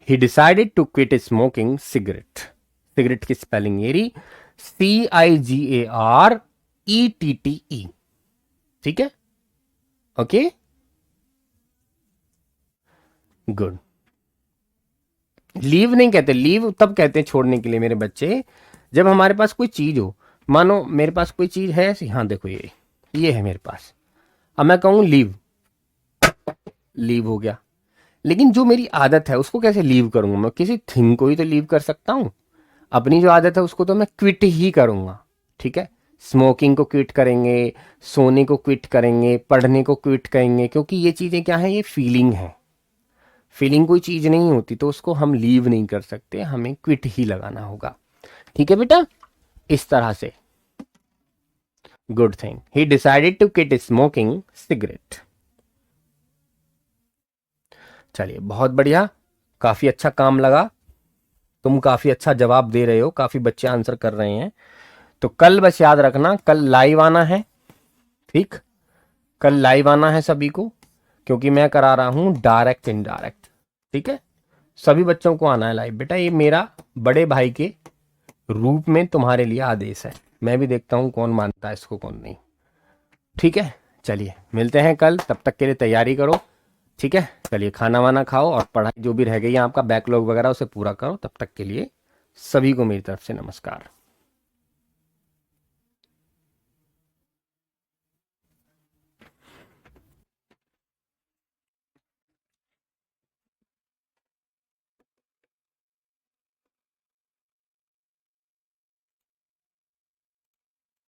he decided to quit smoking cigarette, cigarette की स्पेलिंग ये रही, CIGARETTE, ठीक है, ओके, गुड। लीव नहीं कहते, लीव तब कहते हैं छोड़ने के लिए मेरे बच्चे, जब हमारे पास कोई चीज हो, मानो मेरे पास कोई चीज है ऐसी, हाँ देखो ये है मेरे पास, अब मैं कहूँ लीव, लीव हो गया। लेकिन जो मेरी आदत है उसको कैसे लीव करूंगा? मैं किसी थिंग को ही तो लीव कर सकता हूँ, अपनी जो आदत है उसको तो मैं क्विट ही करूंगा। ठीक है, स्मोकिंग को क्विट करेंगे, सोने को क्विट करेंगे, पढ़ने को क्विट करेंगे, क्योंकि ये चीजें क्या है, ये फीलिंग है। फीलिंग कोई चीज नहीं होती तो उसको हम लीव नहीं कर सकते, हमें क्विट ही लगाना होगा। ठीक है बेटा, इस तरह से। Good thing, he decided to quit smoking cigarette. चलिए बहुत बढ़िया, काफी अच्छा काम लगा, तुम काफी अच्छा जवाब दे रहे हो, काफी बच्चे आंसर कर रहे हैं। तो कल बस याद रखना, कल लाइव आना है। ठीक, कल लाइव आना है सभी को, क्योंकि मैं करा रहा हूं डायरेक्ट इनडायरेक्ट। ठीक है, सभी बच्चों को आना है लाइव। बेटा ये मेरा बड़े भाई के रूप में तुम्हारे लिए आदेश है, मैं भी देखता हूं कौन मानता है इसको कौन नहीं। ठीक है, चलिए मिलते हैं कल, तब तक के लिए तैयारी करो। ठीक है, चलिए खाना वाना खाओ और पढ़ाई जो भी रह गई है आपका बैकलॉग वगैरह उसे पूरा करो। तब तक के लिए सभी को मेरी तरफ से नमस्कार।